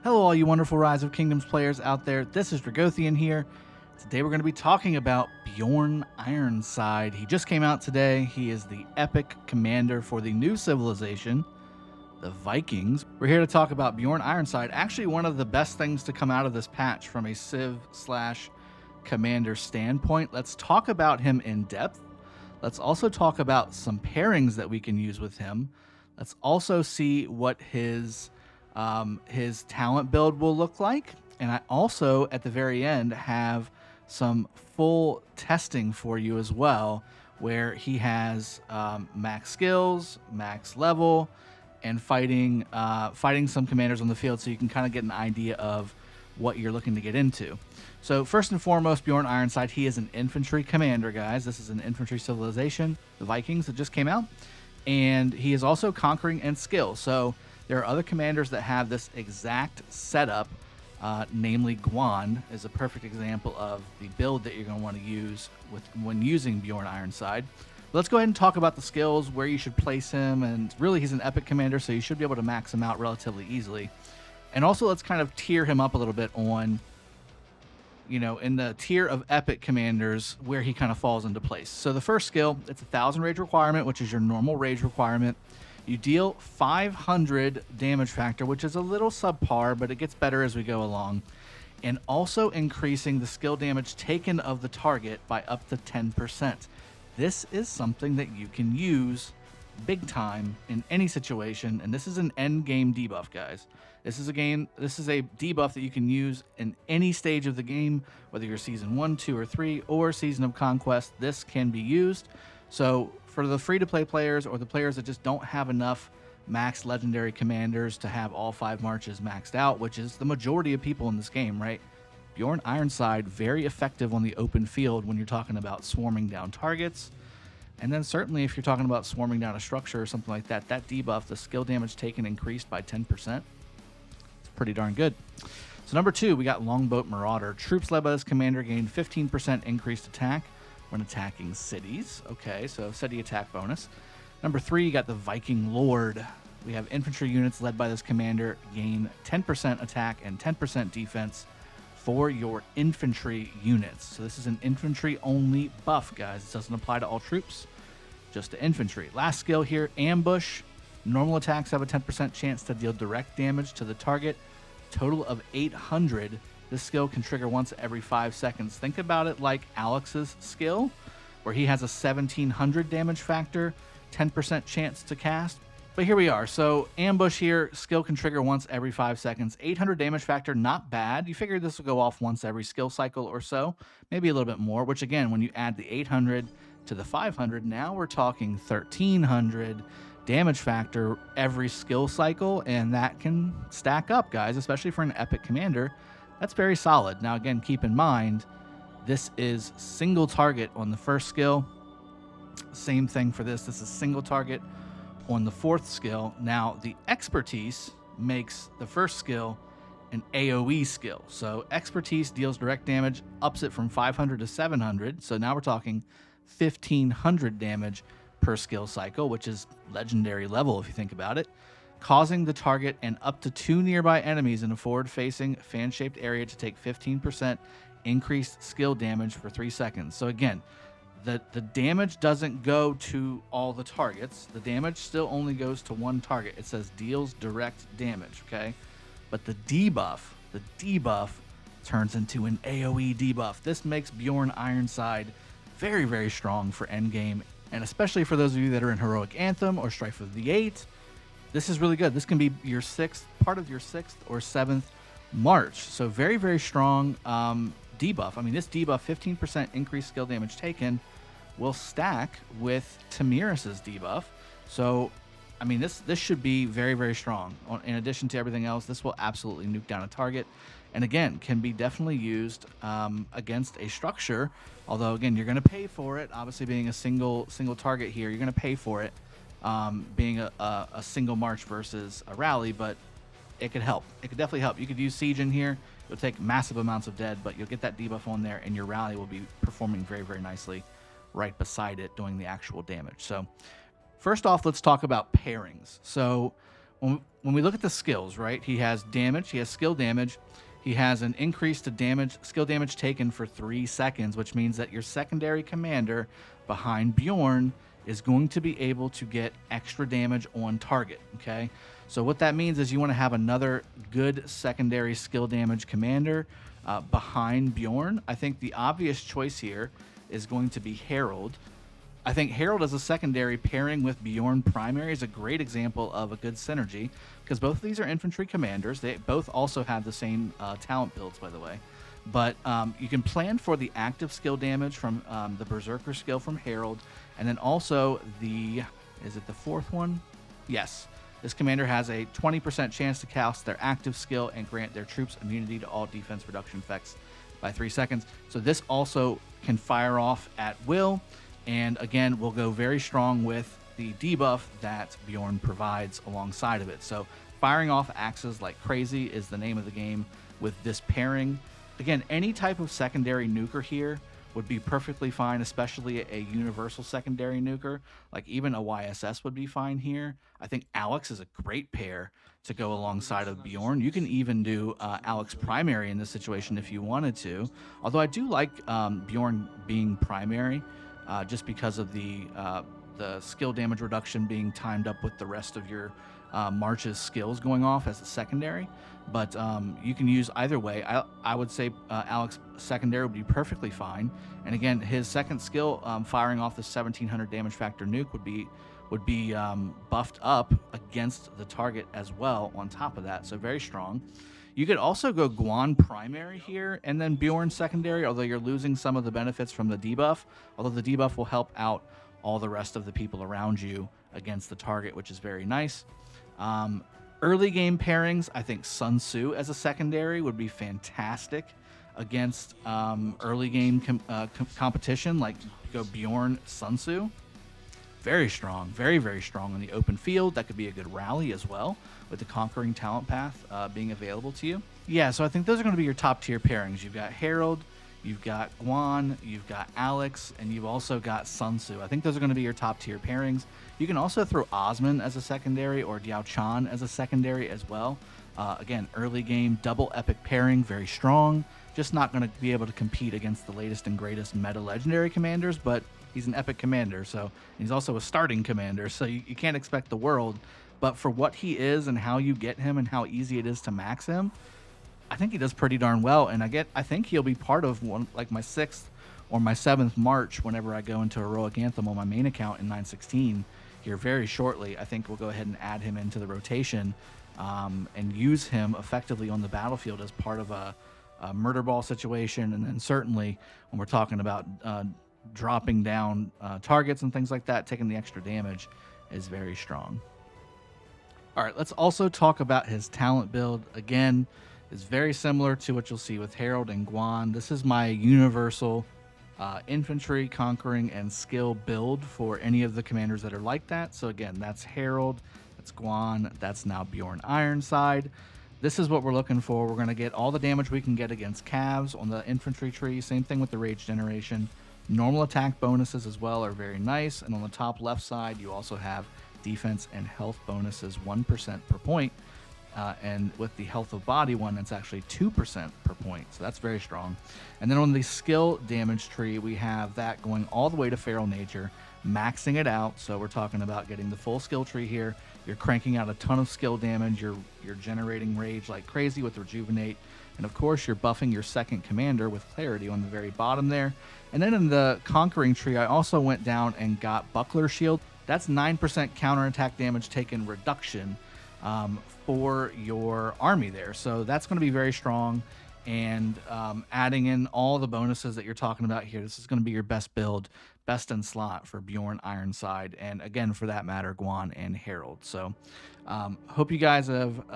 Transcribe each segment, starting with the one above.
Hello, all you wonderful Rise of Kingdoms players out there. This is Dragothien here. Today we're going to be talking about Bjorn Ironside. He just came out today. He is the epic commander for the new civilization, the Vikings. We're here to talk about Bjorn Ironside. Actually, one of the best things to come out of this patch from a Civ/Commander standpoint. Let's talk about him in depth. Let's also talk about some pairings that we can use with him. Let's also see what his talent build will look like. And I also, at the very end, have some full testing for you as well, where he has max skills, max level, and fighting some commanders on the field, so you can kind of get an idea of what you're looking to get into. So first and foremost, Bjorn Ironside, he is an infantry commander, guys. This is an infantry civilization, the Vikings, that just came out. And he is also conquering and skill. So there are other commanders that have this exact setup, namely Guan is a perfect example of the build that you're going to want to use when using Bjorn Ironside. But let's go ahead and talk about the skills, where you should place him, and really he's an epic commander, so you should be able to max him out relatively easily. And also let's kind of tier him up a little bit on, in the tier of epic commanders where he kind of falls into place. So the first skill, it's 1,000 rage requirement, which is your normal rage requirement. You deal 500 damage factor, which is a little subpar, but it gets better as we go along. And also increasing the skill damage taken of the target by up to 10%. This is something that you can use big time in any situation, and this is an end game debuff, guys. This is a debuff that you can use in any stage of the game, whether you're season 1, 2, or 3, or season of conquest. This can be used. So for the free-to-play players, or the players that just don't have enough max legendary commanders to have all 5 marches maxed out, which is the majority of people in this game, right? Bjorn Ironside, very effective on the open field when you're talking about swarming down targets. And then certainly if you're talking about swarming down a structure or something like that, that debuff, the skill damage taken increased by 10%. It's pretty darn good. So number 2, we got Longboat Marauder. Troops led by this commander gain 15% increased attack when attacking cities. Okay, so city attack bonus. Number 3, you got the Viking Lord. We have infantry units led by this commander gain 10% attack and 10% defense for your infantry units. So this is an infantry only buff, guys. It doesn't apply to all troops, just to infantry. Last skill here, Ambush. Normal attacks have a 10% chance to deal direct damage to the target. Total of 800. This skill can trigger once every 5 seconds. Think about it like Alex's skill, where he has a 1700 damage factor, 10% chance to cast. But here we are. So Ambush here, skill can trigger once every 5 seconds. 800 damage factor, not bad. You figure this will go off once every skill cycle or so, maybe a little bit more, which again, when you add the 800 to the 500, now we're talking 1300 damage factor every skill cycle, and that can stack up, guys, especially for an epic commander. That's very solid. Now again, keep in mind, this is single target on the first skill. Same thing for this. This is single target on the 4th skill. Now, the expertise makes the first skill an AoE skill. So expertise deals direct damage, ups it from 500 to 700. So now we're talking 1500 damage per skill cycle, which is legendary level if you think about it, causing the target and up to 2 nearby enemies in a forward-facing fan-shaped area to take 15% increased skill damage for 3 seconds. So again, the damage doesn't go to all the targets. The damage still only goes to one target. It says deals direct damage, okay? But the debuff turns into an AoE debuff. This makes Bjorn Ironside very, very strong for endgame, and especially for those of you that are in Heroic Anthem or Strife of the Eight. This is really good. This can be your part of your 6th or 7th march. So very, very strong debuff. I mean, this debuff, 15% increased skill damage taken, will stack with Tamiris's debuff. So, I mean, this should be very, very strong. In addition to everything else, this will absolutely nuke down a target. And again, can be definitely used against a structure. Although, again, you're going to pay for it. Obviously, being a single target here, you're going to pay for it. Being a single march versus a rally, but it could help. It could definitely help. You could use Siege in here. You'll take massive amounts of dead, but you'll get that debuff on there, and your rally will be performing very, very nicely right beside it, doing the actual damage. So first off, let's talk about pairings. So when we look at the skills, right? He has damage. He has skill damage. He has an increase to skill damage taken for 3 seconds, which means that your secondary commander behind Bjorn is going to be able to get extra damage on target, okay? So what that means is you want to have another good secondary skill damage commander behind Bjorn. I think the obvious choice here is going to be Harald. I think Harald as a secondary pairing with Bjorn primary is a great example of a good synergy, because both of these are infantry commanders. They both also have the same talent builds, by the way. But you can plan for the active skill damage from the Berserker skill from Harald, and then also is it the fourth one? Yes. This commander has a 20% chance to cast their active skill and grant their troops immunity to all defense reduction effects by 3 seconds. So this also can fire off at will, and again, will go very strong with the debuff that Bjorn provides alongside of it. So firing off axes like crazy is the name of the game with this pairing. Again, any type of secondary nuker here would be perfectly fine, especially a universal secondary nuker. Like even a YSS would be fine here. I think Alex is a great pair to go alongside of Bjorn. You can even do Alex primary in this situation if you wanted to. Although I do like Bjorn being primary just because of the skill damage reduction being timed up with the rest of your March's skills going off as a secondary. But you can use either way. I would say Alex secondary would be perfectly fine. And again, his second skill, firing off the 1700 damage factor nuke, would be buffed up against the target as well on top of that. So very strong. You could also go Guan primary here and then Bjorn secondary, although you're losing some of the benefits from the debuff. Although the debuff will help out all the rest of the people around you against the target, which is very nice. Early game pairings, I think Sun Tzu as a secondary would be fantastic against early game competition, like go Bjorn Sun Tzu. Very strong, very, very strong on the open field. That could be a good rally as well, with the Conquering Talent Path being available to you. Yeah, so I think those are going to be your top tier pairings. You've got Harald, you've got Guan, you've got Alex, and you've also got Sun Tzu. I think those are going to be your top tier pairings. You can also throw Osman as a secondary or Diao Chan as a secondary as well. Again, early game, double epic pairing, very strong. Just not going to be able to compete against the latest and greatest meta legendary commanders, but he's an epic commander, so he's also a starting commander, so you can't expect the world. But for what he is and how you get him and how easy it is to max him, I think he does pretty darn well. And I think he'll be part of one, like my 6th or my 7th March whenever I go into Heroic Anthem on my main account in 916 here very shortly. I think we'll go ahead and add him into the rotation and use him effectively on the battlefield as part of a murder ball situation. And then certainly when we're talking about dropping down targets and things like that, taking the extra damage is very strong. All right, let's also talk about his talent build. Again, it's very similar to what you'll see with Harald and Guan. This is my universal infantry, conquering, and skill build for any of the commanders that are like that. So again, that's Harald, that's Guan, that's now Bjorn Ironside. This is what we're looking for. We're going to get all the damage we can get against calves on the infantry tree. Same thing with the rage generation. Normal attack bonuses as well are very nice. And on the top left side, you also have defense and health bonuses 1% per point. And with the health of body one, that's actually 2% per point. So that's very strong. And then on the skill damage tree, we have that going all the way to Feral Nature, maxing it out. So we're talking about getting the full skill tree here. You're cranking out a ton of skill damage. You're generating rage like crazy with Rejuvenate. And of course, you're buffing your second commander with Clarity on the very bottom there. And then in the Conquering tree, I also went down and got Buckler Shield. That's 9% counterattack damage taken reduction for your army there. So that's going to be very strong. And adding in all the bonuses that you're talking about here, this is going to be your best build, best in slot for Bjorn Ironside. And again, for that matter, Guan and Harald. So hope you guys have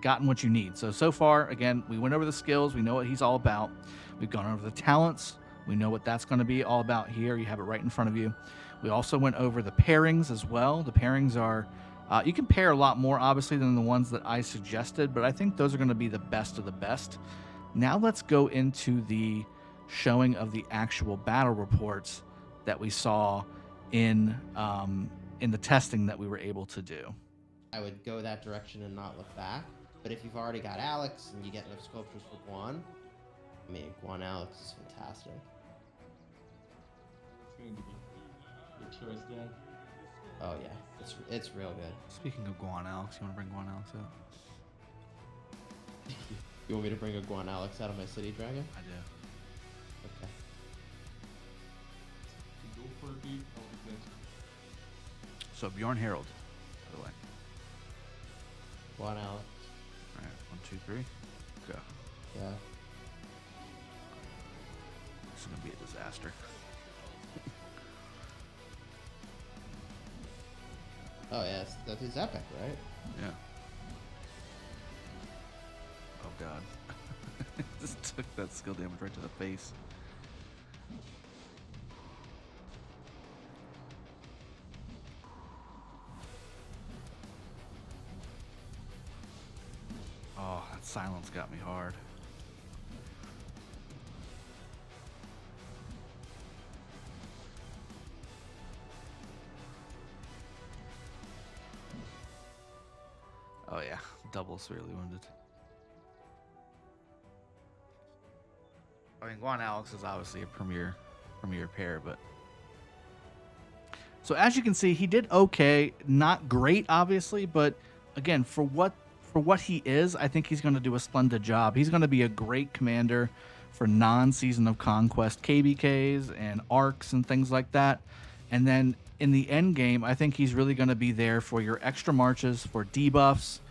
gotten what you need. So far, again, we went over the skills. We know what he's all about. We've gone over the talents. We know what that's going to be all about here. You have it right in front of you. We also went over the pairings as well. The pairings are, you can pair a lot more, obviously, than the ones that I suggested, but I think those are going to be the best of the best. Now let's go into the showing of the actual battle reports that we saw in the testing that we were able to do. I would go that direction and not look back. But if you've already got Alex and you get enough sculptures for Guan, I mean, Guan Alex is fantastic. It's going to be your choice, Dan. Oh yeah, it's real good. Speaking of Guan Alex, you want to bring Guan Alex out? You want me to bring a Guan Alex out of my city dragon? I do. Okay. Go for a beat. I'll be good. So Bjorn Harald, by the way. Guan Alex. All right, 1, 2, 3, go. Yeah. This is gonna be a disaster. Oh yeah, that is epic, right? Yeah. Oh god. Just took that skill damage right to the face. Oh, that silence got me hard. Oh yeah, double severely wounded. I mean, Guan Alex is obviously a premier pair, but So as you can see, he did okay, not great, obviously, but again, for what he is, I think he's going to do a splendid job. He's going to be a great commander for non-Season of Conquest KBKs and arcs and things like that. And then in the end game, I think he's really going to be there for your extra marches, for debuffs.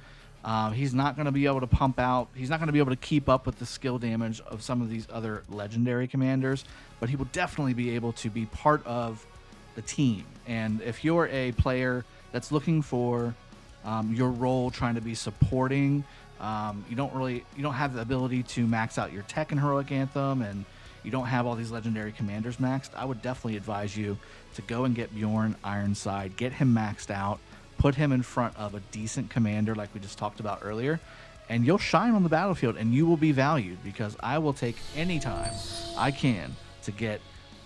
He's not going to be able to pump out. He's not going to be able to keep up with the skill damage of some of these other legendary commanders, but he will definitely be able to be part of the team. And if you're a player that's looking for your role trying to be supporting, you don't have the ability to max out your tech in Heroic Anthem, and you don't have all these legendary commanders maxed, I would definitely advise you to go and get Bjorn Ironside, get him maxed out, put him in front of a decent commander like we just talked about earlier, and you'll shine on the battlefield and you will be valued, because I will take any time I can to get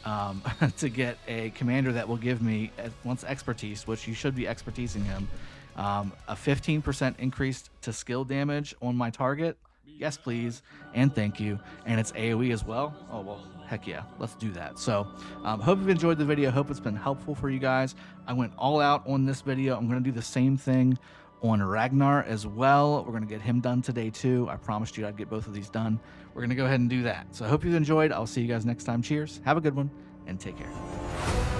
to get a commander that will give me, once expertise, which you should be expertising him, a 15% increase to skill damage on my target. Yes, please, and thank you. And it's AoE as well. Oh, well, heck yeah, let's do that. So, hope you've enjoyed the video. Hope it's been helpful for you guys. I went all out on this video. I'm going to do the same thing on Ragnar as well. We're going to get him done today too. I promised you I'd get both of these done. We're going to go ahead and do that. So I hope you've enjoyed. I'll see you guys next time. Cheers. Have a good one, and take care.